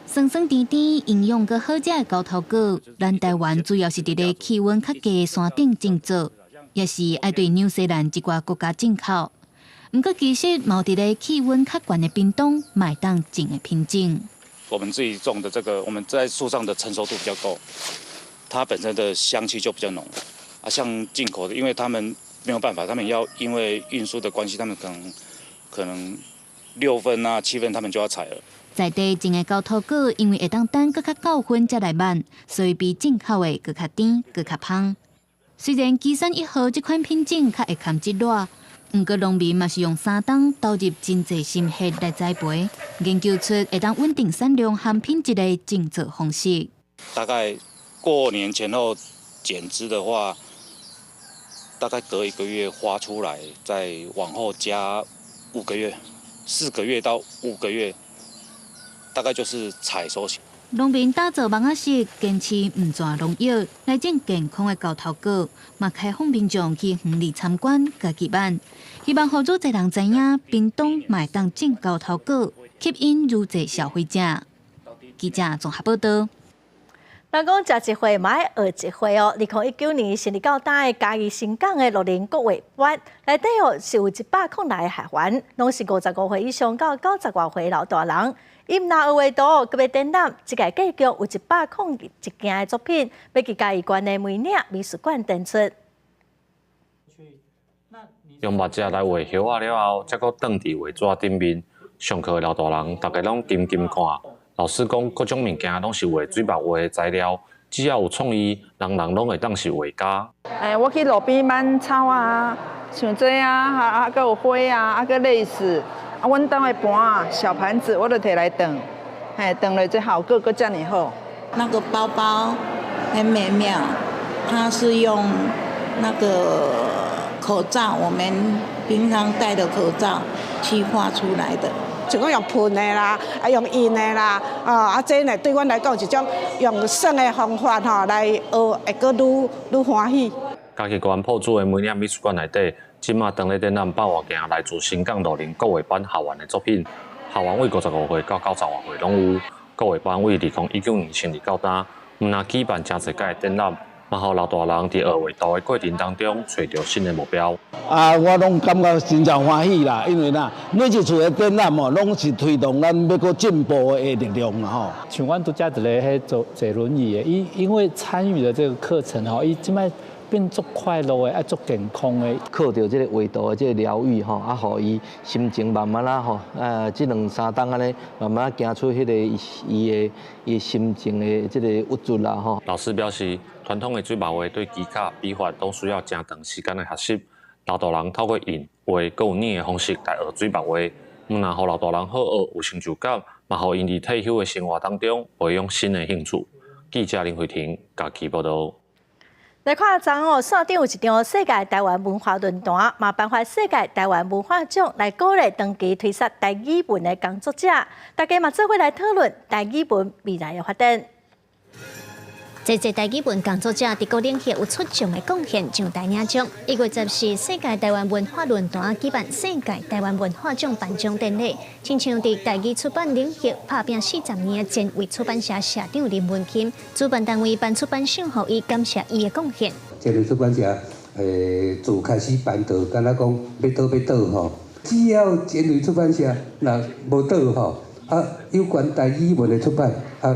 酸酸甜甜、营养个好食的高头果，咱台湾主要是伫咧气温较低的山顶种植，也是爱对纽西兰一寡国家进口。毋过其实毛伫咧气温较悬的屏东，买当种的品种。我们自己种的这个，我们在树上的成熟度比较高，它本身的香气就比较浓。像进口的，因为他们没有办法，他们要因为运输的关系，他们可能6分7分他们就要采了。在地种的高头果，因为会当等搁较9分才来慢，所以比进口的搁较甜、搁较香。虽然基山1号这款品种较会堪质热。毋过农民嘛是用3冬投入真侪心血来栽培，研究出会当稳定产量和品质的种植方式。大概过年前后剪枝的话，大概隔1个月花出来，再往后加5个月，4个月到5个月，大概就是采收期。农民打造网仔式，坚持唔抓农药，来种健康的高头果，嘛开放民众去园里参观、家己办，希望让愈侪人知影，屏东买当种高头果，吸引愈侪消费者。记者综合报道。人讲食一回，嘛爱学一回哦。2019年成立较大的嘉义新港的乐龄国卫班，内底是有109个学员，拢是55岁以上到90多岁老大人。伊毋但学画图，佮要展览，即个计局有101件的作品，要去嘉义县的梅岭美术馆展出。用目镜来画叶仔了后，才佮转伫画纸顶面。上课的老大人，大家拢金看。老师讲，各种物件拢是画水墨画的材料，只要有创意，人人拢会当是画家。我去路边挽草啊，像这啊，佮有花啊，佮类似。阮当的盘啊，小盘子我都摕来炖，炖了这效果阁遮尔好。那个包包很美妙，它是用那个口罩，我们平常戴的口罩去画出来的。像讲用喷的啦，用印的啦，这呢对阮来讲一种用耍的方法来学，会阁愈欢喜。嘉义县埔子的梅岭美术馆内底。今麦当咧展览100多件来自新港乐龄国卫班学员的作品，学员为55岁到90多岁拢有。国卫班为2019年成立到今，毋但举办真侪届的展览，嘛互老大人伫学画图的过程当中找到新的目标。我拢感觉真正欢喜啦，因为每一次的展览拢是推动咱要搁进步的力量啦像阮拄则一个坐轮椅的，因为参与了这个课程伊即摆。变足快乐的，爱足健康的，靠着这个画图的这个疗愈互伊心情慢慢这2-3冬安尼慢慢行出迄个伊的心情的这个郁卒啦老师表示，传统的水墨画对技巧、笔法都需要真长时间的学习。老大人透过印、画、佮有黏的方式来学水墨画，毋但互老大人好学有成就感，嘛互因伫退休的生活当中培养新的兴趣。记者林慧婷嘉义报道。来看昨线顶有一场世界台湾文化论坛，嘛颁发世界台湾文化奖来鼓励长期推广台语文的工作者。大家嘛做伙来讨论台语文未来的发展。这台语文工作者伫各领域有出众的贡献，上台领奖。1月14世界台湾文化论坛举办世界台湾文化奖颁奖典礼，亲像伫台语出版领域打拼40年的前卫出版社社长林文琴，主办单位颁出版赏予伊，感谢伊的贡献。前卫出版社自开始办倒，敢若讲要倒吼，只要前卫出版社若无倒吼。有关台语文的出版，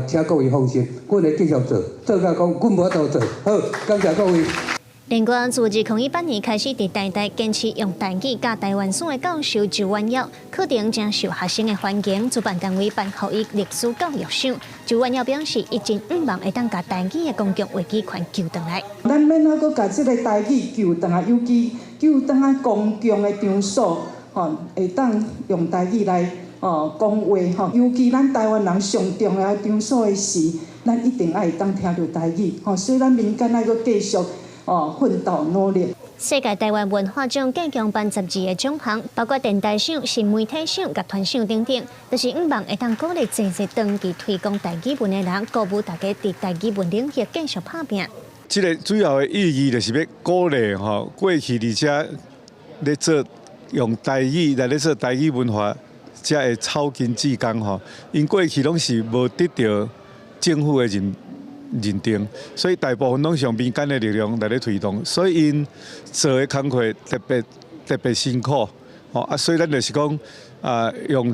请各位放心，阮会继续做到甲讲，阮无法度做。好，感谢各位。另外，自2018年开始，伫台大坚持用台语教台湾省的教授周婉耀，课程正受学生的欢迎，主办单位颁予伊历史教育赏。周婉耀表示，伊真毋望会当甲台语的公共话语权救回来。咱免甲甲即个台语救回来，尤其救回来公共的场所，会当用台语来。讲话尤其咱台湾人上重要场所的事，咱一定爱当听到台语虽然民间爱搁继续奋斗努力。世界台湾文化奖计强办12个奖项，包括电台赏、新媒体赏、乐团赏等等，就是希望会当鼓励真正长期推广台语文的人，鼓舞大家在台语文领域继续打拼。这个主要的意义就是要鼓励过去而且咧做用台语来咧做台语文化，才会草根志工因过去拢是无得到政府的认定，所以大部分拢是用民间的力量来咧推动，所以因做的工作特别辛苦所以咱就是讲用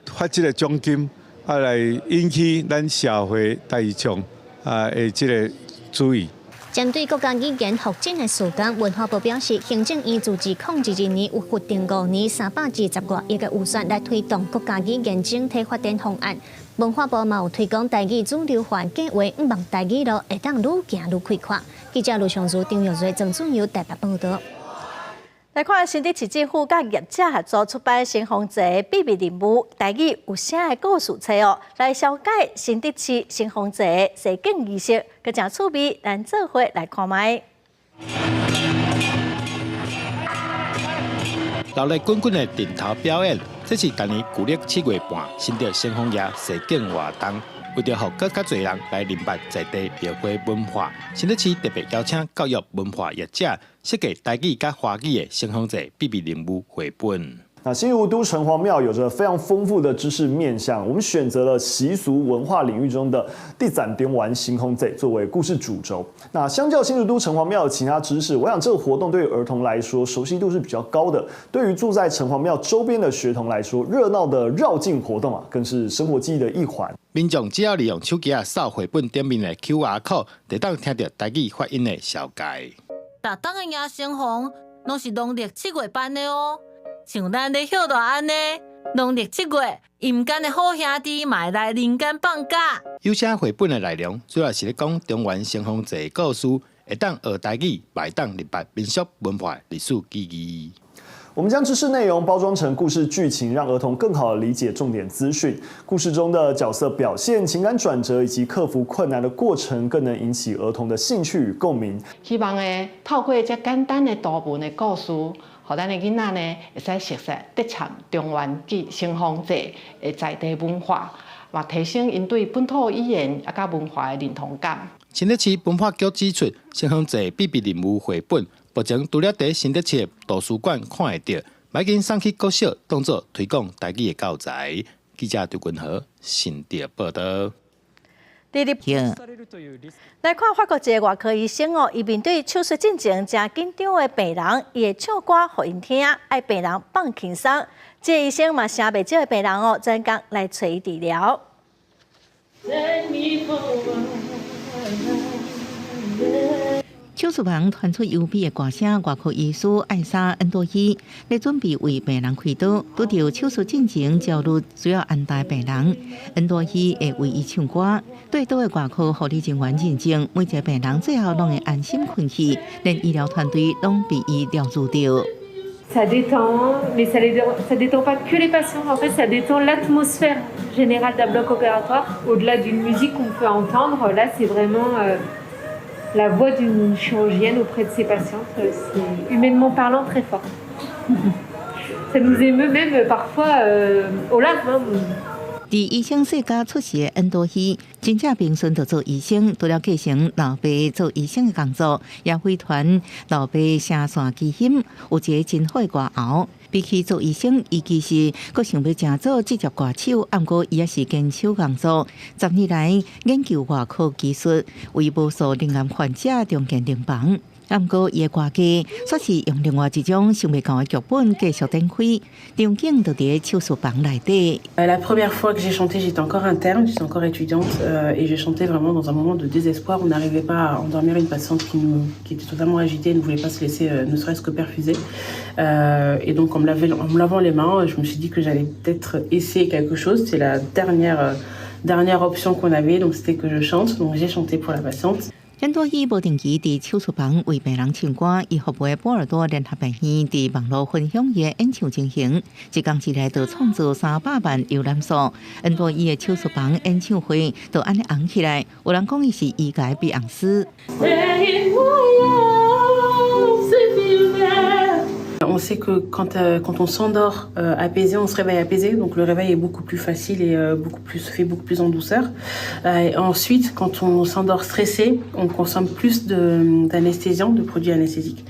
发这个奖金来引起咱社会大众的这个注意。针对国家语言复振的事件，文化部表示，行政院自2012年有决定5年320多亿的预算来推动国家语言整体发展方案。文化部嘛有推广台语主流化计划，希望台语路会当愈行愈开阔。记者卢尚如、张玉瑞、郑俊友台北报道。来看新竹市政府甲业者合作出版新丰节秘密任务台语有声的故事册来了解新竹市新丰节设景仪式，佮正趣味，咱做伙来看卖。热闹滚滚的顶头表演，这是今年旧历7月半新竹新丰夜设景活动。为着让更加多人来认识在地庙会文化，新竹市特别邀请教育文化业者设计台语甲华语的新丰节秘密任务绘本。那新竹都城隍庙有着非常丰富的知识面向，我们选择了习俗文化领域中的第三点玩星空节作为故事主轴。那相较新竹都城隍庙的其他知识，我想这个活动对于儿童来说熟悉度是比较高的。对于住在城隍庙周边的学童来说，热闹的绕境活动更是生活记忆的一环。民众只要利用手机扫绘本顶面的 QR code， 就当听到台语发音的小解。逐档的夜星红拢是农历7月办的哦。像咱咧晓大安尼，农历7月，阴间的好兄弟嘛会来人间放假。有些绘本的内容主要是咧讲中原新丰节故事，会当学台语，也会当明白民俗文化历史意义。我们将知识内容包装成故事剧情，让儿童更好地理解重点资讯。故事中的角色表现、情感转折以及克服困难的过程，更能引起儿童的兴趣与共鸣。希望透过这简单的图文的故事，让咱的囡仔会使熟悉得参中原新丰节的在地文化，也提升因对本土语言甲文化的认同感。新竹市文化局指出，新丰节秘密任务绘本。目前除了在新竹市的图书馆看会到，已经送去各小当作推广台语的教材。记者刘君和新竹报道。来看法国一个外科医生伊面对手术进前真紧张的病人，伊会唱歌互因听，爱病人放轻松。这个医生嘛，声袂少的病人专工来找伊治疗。手术房传出幽闭的歌声，外科医师艾莎恩多伊在准备为病人开刀，拄到手术进前焦虑需要安排病人，恩多伊会为伊唱歌。对倒的外科护理人员认证，每一个病人最后拢会安心困去，连医疗团队拢被伊疗愈到。Ça détend, mais ça détend pas que les patients. En fait, ça détend l'atmosphère générale d'un bloc opératoire. Au-delà d'une musique qu'on peut entendre, là, c'est vraiment la voix d'une chirurgienne auprès de ses patientes. C'est humainement parlant très fort. Ça nous émeut même parfois aux larmes. 伫医生世家出席的恩多伊，真正平顺就做医生，除了继承老爸做医生的工作，也回传老爸声线基因，有一个真好的歌喉。比起做医生，伊其实佫想要正做职业歌手，不过伊也是坚守工作。10年来研究外科技术，为无数罹癌患者重建临床。不过，伊的歌技却是用另外一种想袂到的剧本继续展开，场景就伫手术房内底。La première fois que j'ai chanté, j'étais encore interne, j'étais encore étudiante, et je chantais vraiment dans un moment de désespoir. On n'arrivait pas à endormir une patiente qui était totalement agitée et ne voulait pas se laisser, ne serait-ce que perfuser. Et donc, en me lavant les mains, je me suis dit que j'allais peut-être essayer quelque chose. C'est la dernière option qu'on avait, donc c'était que je chante. Donc, j'ai chanté pour la patiente. 恩多伊无定期伫手术房为病人唱歌，伊服务的波尔多联合病院伫网络分享伊的演唱情形，一工之内就创造300万浏览数。恩多伊的手术房演唱会就安尼红起来，有人讲伊是医界碧昂斯。que quand on s'endort apaisé, on se réveille apaisé. Donc le réveil est beaucoup plus facile et se fait beaucoup plus en douceur. Et ensuite, quand on s'endort stressé, on consomme plus d'anesthésiants, de produits anesthésiques.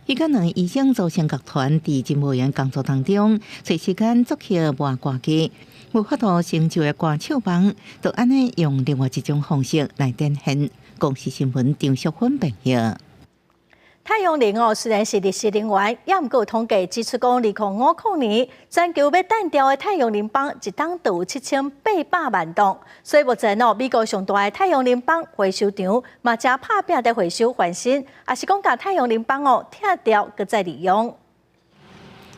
伊甲两个医生组成乐团，伫真无闲工作当中，找时间作曲换歌曲，无法度成就的歌唱帮，就安尼用另外一种方式来展现。公视新闻张淑芬报道。太阳能虽然是历史能源，也毋过统计指出讲，2050年全球要单调的太阳能板一档就有7800万吨，所以目前美国上大的太阳能板回收厂嘛正拍拼在回收翻新，也是讲甲太阳能板拆掉，搁再利用。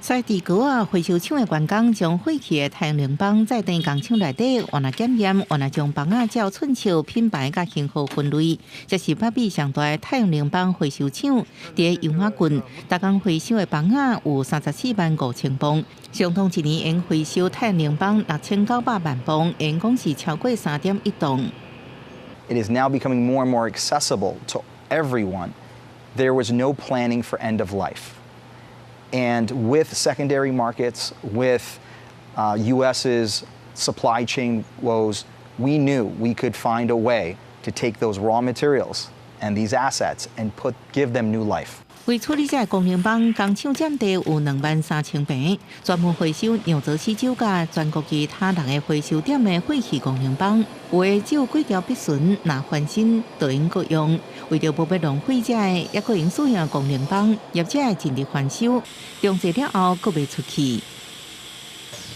在地沟回收厂的员工将废弃的太阳能板在电工厂内底换来检验，换来将板照寸尺、品牌甲型号分类。这是北美上大的太阳能板回收厂，伫油麻郡，每工回收的板有34万5千磅，相同一年应回收太阳能板6900万磅，应讲是超过3.1吨。It is now becoming more and more accessible to everyone. There was no planning for end of life. And with secondary markets, with U.S.'s supply chain woes, we knew we could find a way to take those raw materials and these assets and give them new life. 为处理这功能板，工厂占地有23000平，专门回收纽泽西州甲全国其他6个回收点的废弃功能板，有的只有几条必顺，若翻新就应够用。为着不要浪费这个也可用使用的功能板，业者会尽力翻修，用济了后搁袂出去。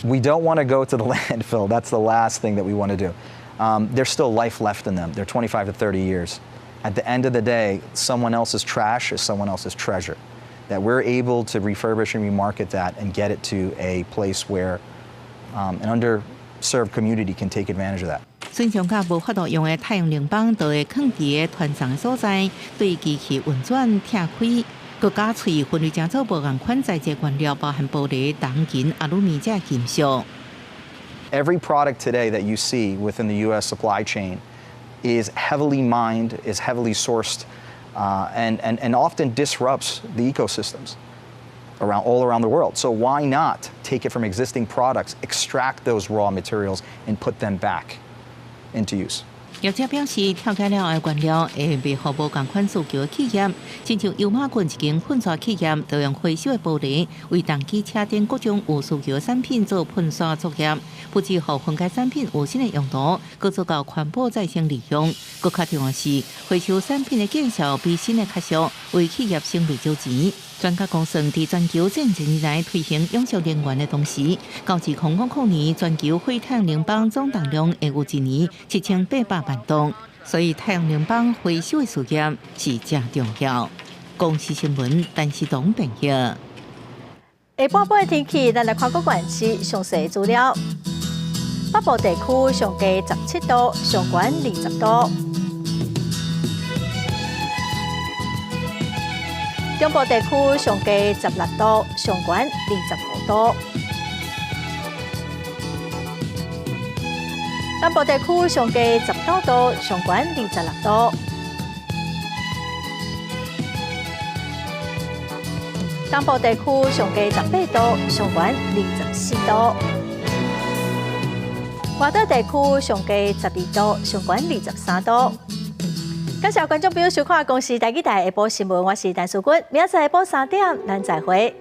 We don't want to go to the landfill. That's the last thing that we want to do. There's still life left in them. They're 25 to 30 years. At the end of the day, someone else's trash is someone else's treasure. That we're able to refurbish and remarket that and get it to a place where an underserved community can take advantage of that. 孙上甲无法度用的太阳能板，就会放伫个团长的所在，对机器运转拆开，佮加喙分类正做无共款材质原料，包含玻璃、铜、银、阿鲁米这金属。Every product today that you see within the U.S. supply chain is heavily mined, is heavily sourced, and often disrupts the ecosystems all around the world. So why not take it from existing products, extract those raw materials, and put them back into use? 业者表示，跳开了的原料会袂互无共款诉求的企业，亲像油麻郡一间喷刷企业，就用回收的玻璃为重机车顶各种有需求的产品做喷刷作业，不止互分解产品有新的用途，佮做到环保再生利用。佮较重要是，回收产品的见效比新的较俗，为企业省不少钱。专家估算，伫全球近10年来推行永续能源的同时，到2050年，全球废太阳能板总当量会有一年7800万吨，所以太阳能板回收的事业是正重要。公视新闻陈时东报道。下半晡的天气，咱来看各县市详细资料。北部地区上低17度，上悬20度。中部地区上低16度，上悬25度；南部地区上低19度，上悬26度；东部地区上低18度，上悬24度；外岛地区上低12度，上悬23度。感谢观众朋友收看《公视台语台下晡新闻》，我是陈淑君，明仔载下晡3点，咱再会。